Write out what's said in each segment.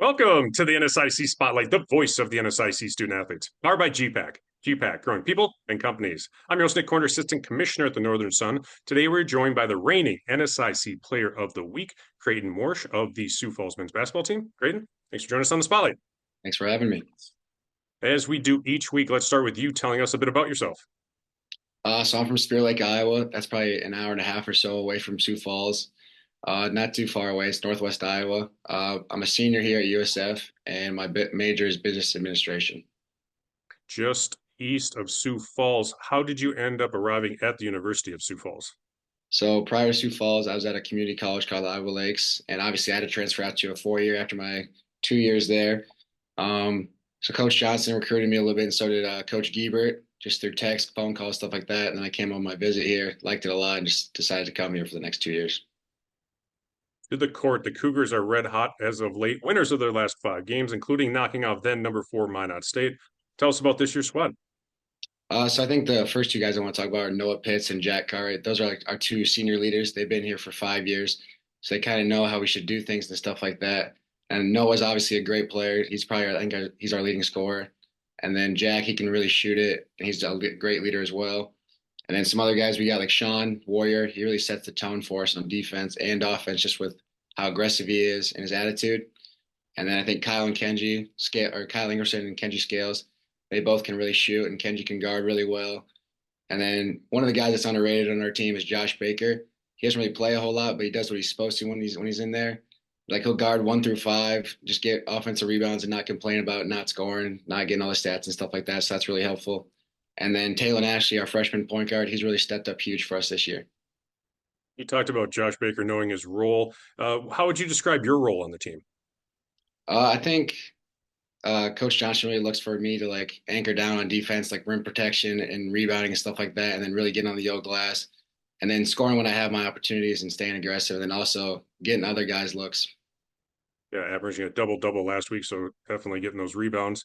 Welcome to the NSIC Spotlight, the voice of the NSIC student athletes, powered by gpac. gpac, growing people and companies. I'm your host, Nick Corner, Assistant Commissioner at the Northern Sun. Today, we're joined by the reigning NSIC Player of the Week, Creighton Morisch of the Sioux Falls men's basketball team. Creighton, thanks for joining us on the Spotlight. Thanks for having me. As we do each week, let's start with you telling us a bit about yourself. So I'm from Spear Lake, Iowa. That's probably an hour and a half or so away from Sioux Falls. Not too far away. It's Northwest Iowa. I'm a senior here at USF, and my major is business administration. Just east of Sioux Falls, how did you end up arriving at the University of Sioux Falls? So prior to Sioux Falls, I was at a community college called Iowa Lakes, and obviously I had to transfer out to a 4-year after my 2 years there. So Coach Johnson recruited me a little bit, and so did Coach Giebert, just through text, phone calls, stuff like that. And then I came on my visit here, liked it a lot, and just decided to come here for the next 2 years. To the court, the Cougars are red hot as of late, winners of their last 5 games, including knocking off then number 4 Minot State. Tell us about this year's squad. So I think the first two guys I want to talk about are Noah Pitts and Jack Cartwright. Those are like our two senior leaders. They've been here for 5 years, so they kind of know how we should do things and stuff like that. And Noah's obviously a great player. He's probably, I think, he's our leading scorer. And then Jack, he can really shoot it, and he's a great leader as well. And then some other guys we got like Sean Warrior. He really sets the tone for us on defense and offense, just with how aggressive he is and his attitude. And then I think Kyle and Kenji, Kyle Ingerson and Kenji Scales, they both can really shoot, and Kenji can guard really well. And then one of the guys that's underrated on our team is Josh Baker. He doesn't really play a whole lot, but he does what he's supposed to when he's in there. Like he'll guard 1 through 5, just get offensive rebounds and not complain about not scoring, not getting all the stats and stuff like that. So that's really helpful. And then Taylor Ashley, our freshman point guard, he's really stepped up huge for us this year. You talked about Josh Baker knowing his role. How would you describe your role on the team? I think Coach Johnson really looks for me to like anchor down on defense, like rim protection and rebounding and stuff like that, and then really getting on the yellow glass, and then scoring when I have my opportunities and staying aggressive, and then also getting other guys looks. Yeah, averaging a double-double last week, so definitely getting those rebounds.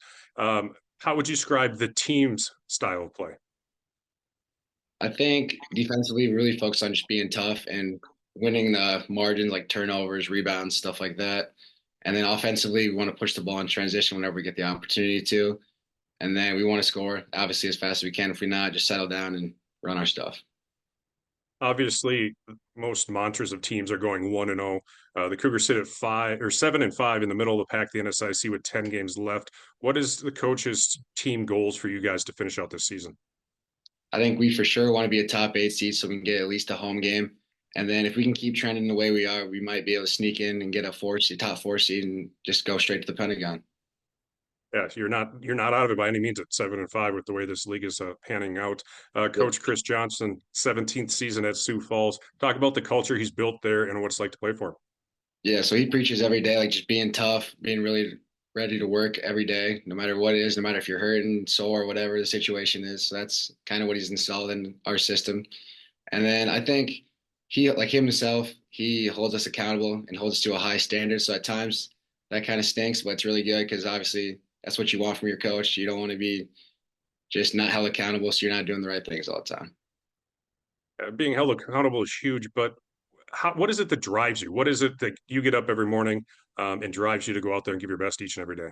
How would you describe the team's style of play? I think defensively, we really focus on just being tough and winning the margins like turnovers, rebounds, stuff like that. And then offensively, we want to push the ball in transition whenever we get the opportunity to. And then we want to score, obviously, as fast as we can. If we not, just settle down and run our stuff. Obviously, most mantras of teams are going 1-0. The Cougars sit at 7-5 in the middle of the pack, the NSIC with 10 games left. What is the coach's team goals for you guys to finish out this season? I think we for sure want to be a top 8 seed so we can get at least a home game. And then if we can keep trending the way we are, we might be able to sneak in and get a top 4 seed, and just go straight to the Pentagon. Yeah, you're not out of it by any means at 7-5 with the way this league is panning out. Yep. Coach Chris Johnson, 17th season at Sioux Falls. Talk about the culture he's built there and what it's like to play for him. Yeah, so he preaches every day, like just being tough, being really ready to work every day, no matter what it is, no matter if you're hurting, sore, whatever the situation is. So that's kind of what he's installed in our system. And then I think he, like himself, he holds us accountable and holds us to a high standard. So at times that kind of stinks, but it's really good because obviously that's what you want from your coach. You don't want to be just not held accountable, so you're not doing the right things all the time. Being held accountable is huge, but what is it that drives you? What is it that you get up every morning and drives you to go out there and give your best each and every day?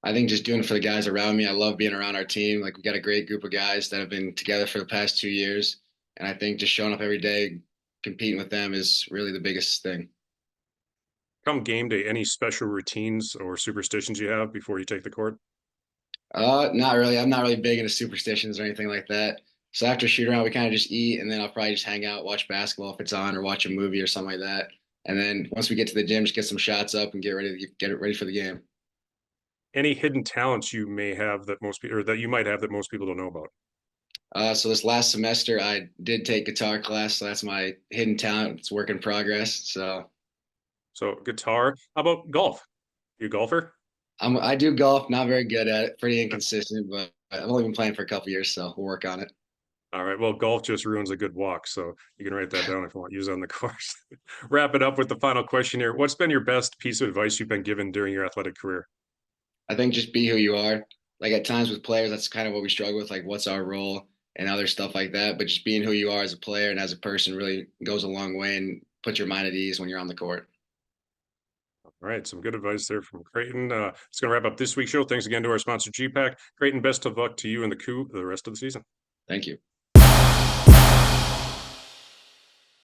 I think just doing it for the guys around me. I love being around our team. Like we got a great group of guys that have been together for the past 2 years. And I think just showing up every day, competing with them is really the biggest thing. Come game day, any special routines or superstitions you have before you take the court? Not really. I'm not really big into superstitions or anything like that. So after shoot around, we kind of just eat, and then I'll probably just hang out, watch basketball if it's on, or watch a movie or something like that. And then once we get to the gym, just get some shots up and get it ready for the game. Any hidden talents you may have that most people, or that you might have that most people don't know about? So this last semester, I did take guitar class, so that's my hidden talent. It's work in progress. So So guitar. How about golf? You a golfer? I do golf, not very good at it, pretty inconsistent, but I've only been playing for a couple years, so we'll work on it. All right. Well, golf just ruins a good walk, so you can write that down if you want to use it on the course. Wrap it up with the final question here. What's been your best piece of advice you've been given during your athletic career? I think just be who you are. Like at times with players, that's kind of what we struggle with, like what's our role and other stuff like that. But just being who you are as a player and as a person really goes a long way and puts your mind at ease when you're on the court. All right, some good advice there from Creighton. It's going to wrap up this week's show. Thanks again to our sponsor, gpac. Creighton, best of luck to you and the crew the rest of the season. Thank you.